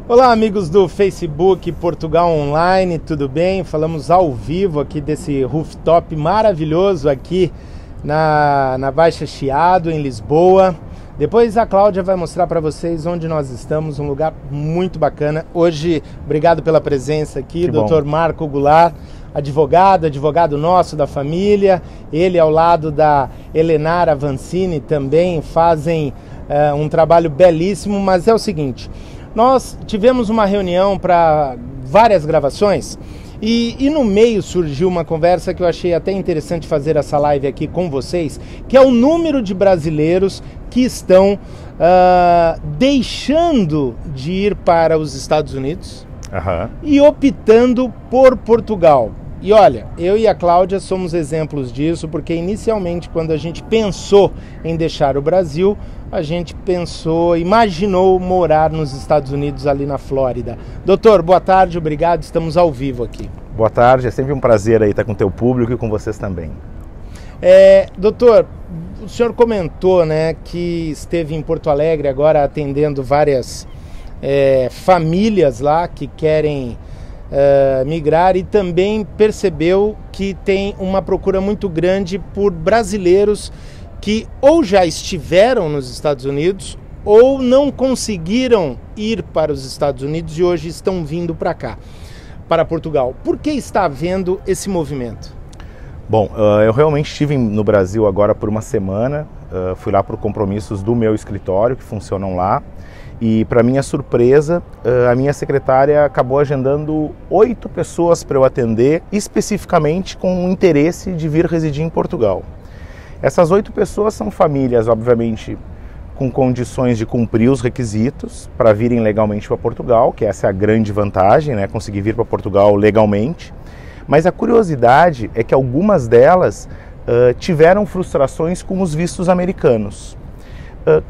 Olá, amigos do Facebook Portugal Online, tudo bem? Falamos ao vivo aqui desse rooftop maravilhoso aqui na Baixa Chiado, em Lisboa. Depois a Cláudia vai mostrar para vocês onde nós estamos, um lugar muito bacana. Hoje, obrigado pela presença aqui, Dr. Marco Goulart, advogado nosso da família. Ele ao lado da Helenara Vancini também fazem um trabalho belíssimo, mas é o seguinte... Nós tivemos uma reunião para várias gravações e no meio surgiu uma conversa que eu achei até interessante fazer essa live aqui com vocês, que é o número de brasileiros que estão deixando de ir para os Estados Unidos e optando por Portugal. E olha, eu e a Cláudia somos exemplos disso, porque inicialmente quando a gente pensou em deixar o Brasil, a gente imaginou morar nos Estados Unidos, ali na Flórida. Doutor, boa tarde, obrigado, estamos ao vivo aqui. Boa tarde, é sempre um prazer aí estar com o teu público e com vocês também. Doutor, o senhor comentou, né, que esteve em Porto Alegre agora atendendo várias famílias lá que querem migrar e também percebeu que tem uma procura muito grande por brasileiros que ou já estiveram nos Estados Unidos ou não conseguiram ir para os Estados Unidos e hoje estão vindo para cá, para Portugal. Por que está havendo esse movimento? Bom, eu realmente estive no Brasil agora por uma semana, fui lá por compromissos do meu escritório que funcionam lá. E, para minha surpresa, a minha secretária acabou agendando 8 pessoas para eu atender, especificamente com o interesse de vir residir em Portugal. Essas 8 pessoas são famílias, obviamente, com condições de cumprir os requisitos para virem legalmente para Portugal, que essa é a grande vantagem, né? Conseguir vir para Portugal legalmente. Mas a curiosidade é que algumas delas tiveram frustrações com os vistos americanos.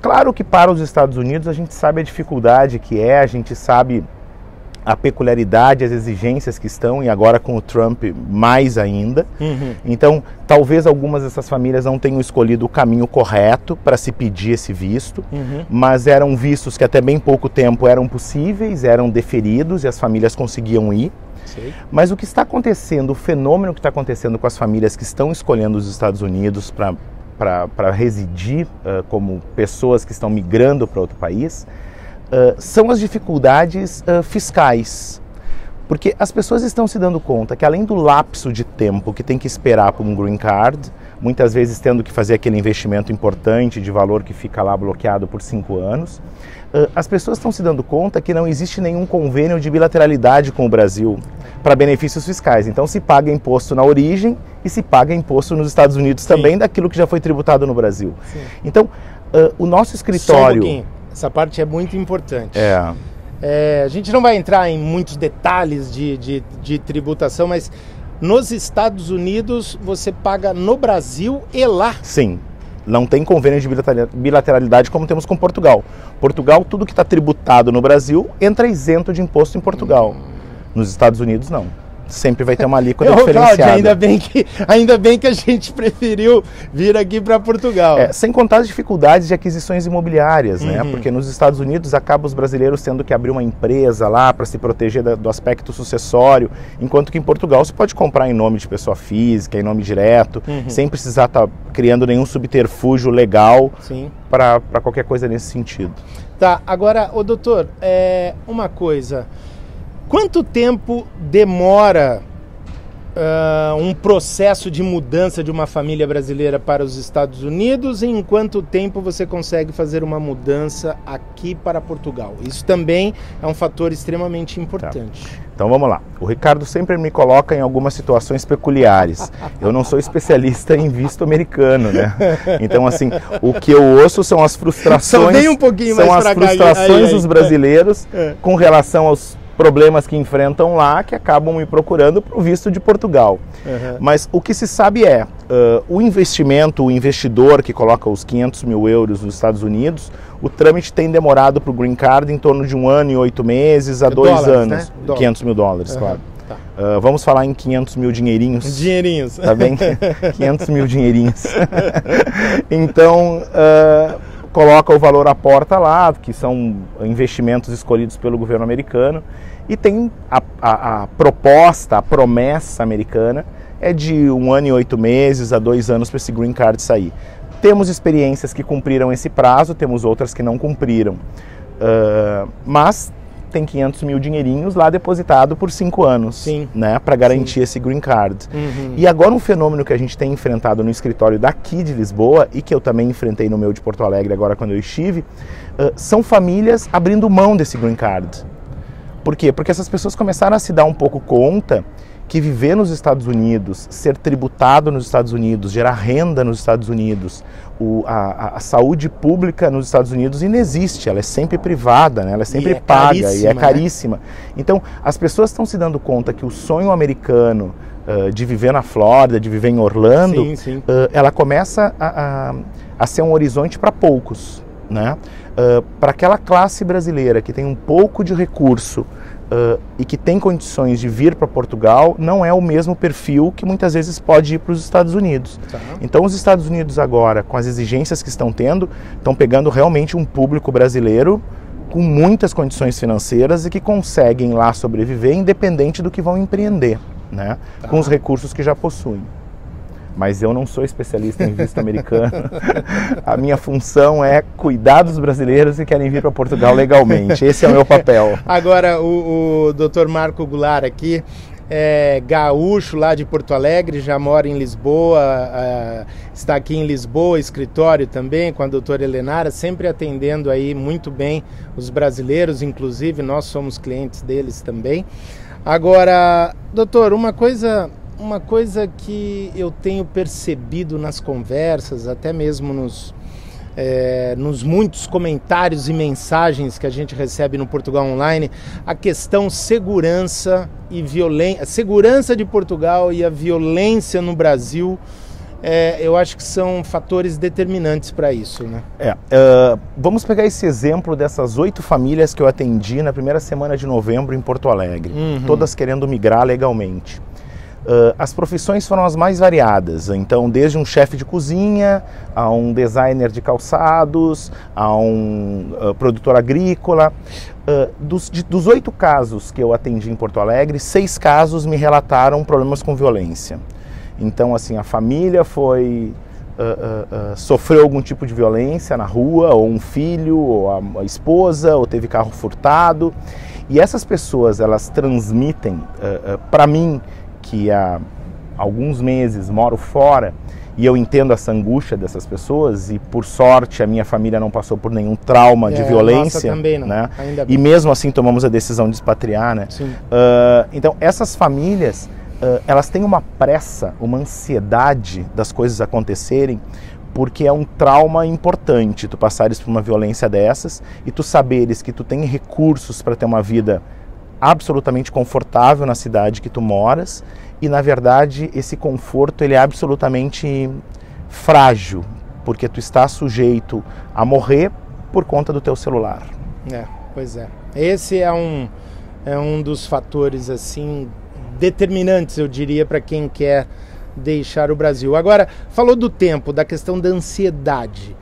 Claro que para os Estados Unidos a gente sabe a dificuldade que é, a gente sabe a peculiaridade, as exigências que estão, e agora com o Trump mais ainda. Então, talvez algumas dessas famílias não tenham escolhido o caminho correto para se pedir esse visto, mas eram vistos que até bem pouco tempo eram possíveis, eram deferidos e as famílias conseguiam ir. Sim. Mas o que está acontecendo, o fenômeno que está acontecendo com as famílias que estão escolhendo os Estados Unidos para residir como pessoas que estão migrando para outro país, são as dificuldades fiscais. Porque as pessoas estão se dando conta que, além do lapso de tempo que tem que esperar por um green card, muitas vezes tendo que fazer aquele investimento importante de valor que fica lá bloqueado por 5 anos, as pessoas estão se dando conta que não existe nenhum convênio de bilateralidade com o Brasil para benefícios fiscais. Então se paga imposto na origem e se paga imposto nos Estados Unidos também daquilo que já foi tributado no Brasil. Sim. Então o nosso escritório... Só um pouquinho. Essa parte é muito importante. A gente não vai entrar em muitos detalhes de tributação, mas nos Estados Unidos você paga no Brasil e lá. Sim. Não tem convênio de bilateralidade como temos com Portugal. Portugal, tudo que está tributado no Brasil entra isento de imposto em Portugal. Nos Estados Unidos, não. Sempre vai ter uma alíquota diferenciada. Cláudia, ainda bem que a gente preferiu vir aqui para Portugal. Sem contar as dificuldades de aquisições imobiliárias, né? Porque nos Estados Unidos acabam os brasileiros tendo que abrir uma empresa lá para se proteger do aspecto sucessório, enquanto que em Portugal você pode comprar em nome de pessoa física, em nome direto, sem precisar estar criando nenhum subterfúgio legal para qualquer coisa nesse sentido. Tá, agora, doutor, uma coisa... Quanto tempo demora um processo de mudança de uma família brasileira para os Estados Unidos e em quanto tempo você consegue fazer uma mudança aqui para Portugal? Isso também é um fator extremamente importante. Então vamos lá. O Ricardo sempre me coloca em algumas situações peculiares. Eu não sou especialista em visto americano, né? Então assim, o que eu ouço são as frustrações, dos brasileiros com relação aos problemas que enfrentam lá, que acabam me procurando para o visto de Portugal. Mas o que se sabe é, o investidor que coloca os 500 mil euros nos Estados Unidos, o trâmite tem demorado para o Green Card em torno de 1 ano e 8 meses a 2 anos. Né? 500 mil dólares, claro. Tá. Vamos falar em 500 mil dinheirinhos. Dinheirinhos. Tá bem? 500 mil dinheirinhos. Então, coloca o valor à porta lá, que são investimentos escolhidos pelo governo americano, e tem a proposta, a promessa americana é de 1 ano e 8 meses a 2 anos para esse green card sair. Temos experiências que cumpriram esse prazo, temos outras que não cumpriram, mas tem 500 mil dinheirinhos lá depositado por 5 anos, né, para garantir esse green card. E agora um fenômeno que a gente tem enfrentado no escritório daqui de Lisboa, e que eu também enfrentei no meu de Porto Alegre agora quando eu estive, são famílias abrindo mão desse green card. Por quê? Porque essas pessoas começaram a se dar um pouco conta que viver nos Estados Unidos, ser tributado nos Estados Unidos, gerar renda nos Estados Unidos, a saúde pública nos Estados Unidos inexiste, ela é sempre privada, né? Ela é sempre paga e é caríssima. Né? Então, as pessoas estão se dando conta que o sonho americano de viver na Flórida, de viver em Orlando, ela começa a ser um horizonte para poucos, né? Para aquela classe brasileira que tem um pouco de recurso e que tem condições de vir para Portugal, não é o mesmo perfil que muitas vezes pode ir para os Estados Unidos. Então os Estados Unidos agora, com as exigências que estão tendo, estão pegando realmente um público brasileiro com muitas condições financeiras e que conseguem lá sobreviver independente do que vão empreender, né? Com os recursos que já possuem. Mas eu não sou especialista em visto americano. A minha função é cuidar dos brasileiros que querem vir para Portugal legalmente. Esse é o meu papel. Agora, o Dr. Marco Goulart aqui é gaúcho lá de Porto Alegre, já mora em Lisboa, está aqui em Lisboa, escritório também com a doutora Helenara, sempre atendendo aí muito bem os brasileiros, inclusive nós somos clientes deles também. Agora, doutor, uma coisa que eu tenho percebido nas conversas, até mesmo nos muitos comentários e mensagens que a gente recebe no Portugal Online, a questão segurança e violência, segurança de Portugal e a violência no Brasil, eu acho que são fatores determinantes para isso, né? Vamos pegar esse exemplo dessas 8 famílias que eu atendi na primeira semana de novembro em Porto Alegre, todas querendo migrar legalmente. As profissões foram as mais variadas, então desde um chefe de cozinha, a um designer de calçados, a um produtor agrícola. Dos 8 casos que eu atendi em Porto Alegre, 6 casos me relataram problemas com violência. Então assim, a família sofreu algum tipo de violência na rua, ou um filho, ou a esposa, ou teve carro furtado. E essas pessoas, elas transmitem para mim, que há alguns meses moro fora, e eu entendo essa angústia dessas pessoas, e por sorte a minha família não passou por nenhum trauma de violência, também não. Né? Ainda bem. E mesmo assim tomamos a decisão de expatriar, né? Então essas famílias, elas têm uma pressa, uma ansiedade das coisas acontecerem, porque é um trauma importante tu passares por uma violência dessas e tu saberes que tu tem recursos para ter uma vida absolutamente confortável na cidade que tu moras, e na verdade esse conforto ele é absolutamente frágil, porque tu está sujeito a morrer por conta do teu celular. Pois é. Esse é um dos fatores assim determinantes, eu diria, para quem quer deixar o Brasil. Agora, falou do tempo, da questão da ansiedade.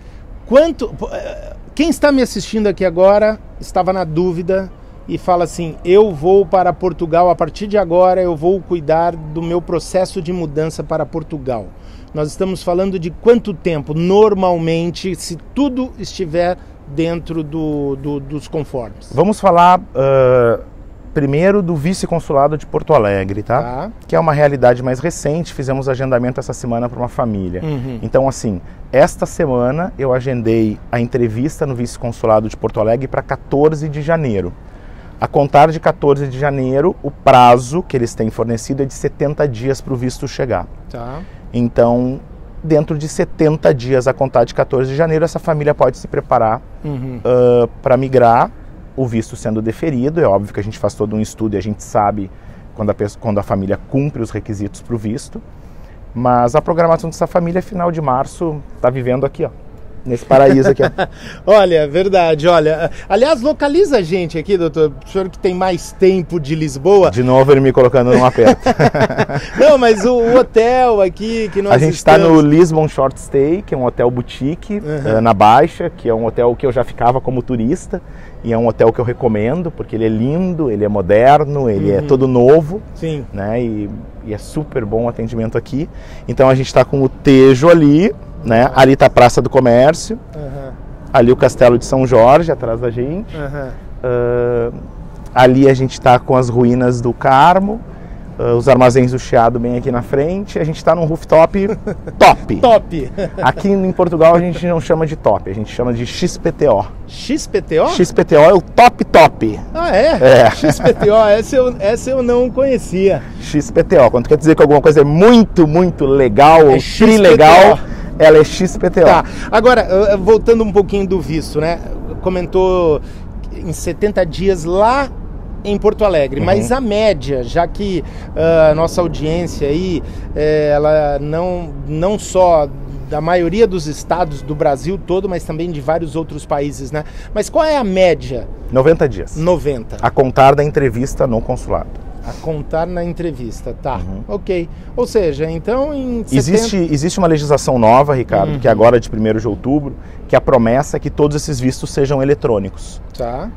Quem está me assistindo aqui agora estava na dúvida e fala assim, eu vou para Portugal, a partir de agora eu vou cuidar do meu processo de mudança para Portugal. Nós estamos falando de quanto tempo, normalmente, se tudo estiver dentro dos conformes? Vamos falar primeiro do vice-consulado de Porto Alegre, tá? Que é uma realidade mais recente, fizemos agendamento essa semana para uma família. Então assim, esta semana eu agendei a entrevista no vice-consulado de Porto Alegre para 14 de janeiro. A contar de 14 de janeiro, o prazo que eles têm fornecido é de 70 dias para o visto chegar. Então, dentro de 70 dias, a contar de 14 de janeiro, essa família pode se preparar para migrar, o visto sendo deferido. É óbvio que a gente faz todo um estudo e a gente sabe quando a família cumpre os requisitos para o visto. Mas a programação dessa família, final de março, está vivendo aqui, ó, nesse paraíso aqui. Olha, verdade, olha. Aliás, localiza a gente aqui, doutor, o senhor que tem mais tempo de Lisboa. De novo ele me colocando num aperto. Não, mas o hotel aqui que nós A gente está no Lisbon Short Stay, que é um hotel boutique, na Baixa, que é um hotel que eu já ficava como turista, e é um hotel que eu recomendo, porque ele é lindo, ele é moderno, ele é todo novo. Sim. Né? E é super bom o atendimento aqui. Então a gente está com o Tejo ali, né? Ali está a Praça do Comércio, ali o Castelo de São Jorge atrás da gente, ali a gente está com as ruínas do Carmo, os armazéns do Chiado bem aqui na frente. A gente está num rooftop top. Top! Aqui em Portugal a gente não chama de top, a gente chama de XPTO. XPTO? XPTO é o top. Ah, é? É. XPTO, essa eu não conhecia. XPTO, quando quer dizer que alguma coisa é muito, muito legal ou XPTO. trilegal, ela é XPTO. Tá, agora, voltando um pouquinho do visto, né? Comentou em 70 dias lá em Porto Alegre, mas a média, já que a nossa audiência aí, ela não só da maioria dos estados do Brasil todo, mas também de vários outros países, né? Mas qual é a média? 90 dias. 90. A contar da entrevista no consulado. A contar na entrevista, tá. Ok. Ou seja, então em 70... Existe uma legislação nova, Ricardo, que é agora de 1º de outubro, que a promessa é que todos esses vistos sejam eletrônicos.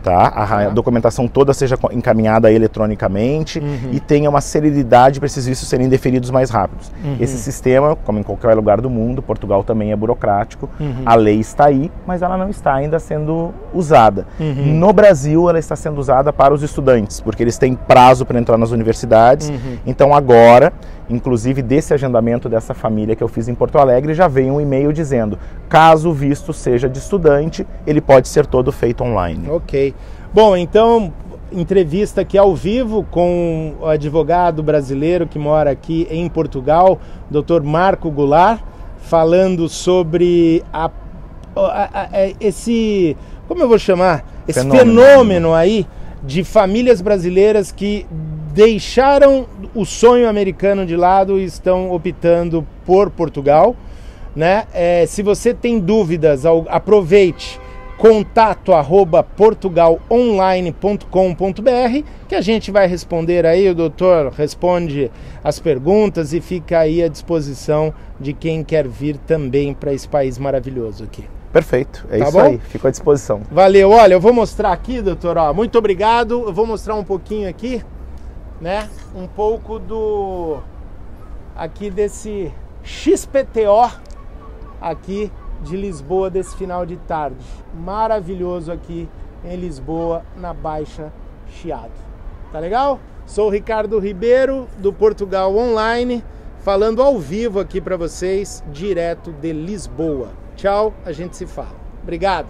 Tá? A documentação toda seja encaminhada eletronicamente e tenha uma celeridade para esses vistos serem deferidos mais rápidos. Esse sistema, como em qualquer lugar do mundo, Portugal também é burocrático, a lei está aí, mas ela não está ainda sendo usada. No Brasil, ela está sendo usada para os estudantes, porque eles têm prazo para entrar nas universidades. Então agora, inclusive desse agendamento dessa família que eu fiz em Porto Alegre, já veio um e-mail dizendo: caso o visto seja de estudante, ele pode ser todo feito online. Ok. Bom, então, entrevista aqui ao vivo com o advogado brasileiro que mora aqui em Portugal, Dr. Marco Goulart, falando sobre esse, como eu vou chamar? Esse fenômeno aí de famílias brasileiras que deixaram o sonho americano de lado e estão optando por Portugal, né? Se você tem dúvidas, aproveite contato@portugalonline.com.br que a gente vai responder aí, o doutor responde as perguntas e fica aí à disposição de quem quer vir também para esse país maravilhoso aqui. Perfeito, é tá isso bom? aí, fico à disposição. Valeu, olha, eu vou mostrar aqui, doutor, ó, muito obrigado, eu vou mostrar um pouquinho aqui, né, um pouco aqui desse XPTO aqui de Lisboa, desse final de tarde, maravilhoso aqui em Lisboa, na Baixa Chiado, tá legal? Sou o Ricardo Ribeiro, do Portugal Online, falando ao vivo aqui para vocês, direto de Lisboa. Tchau, a gente se fala. Obrigado.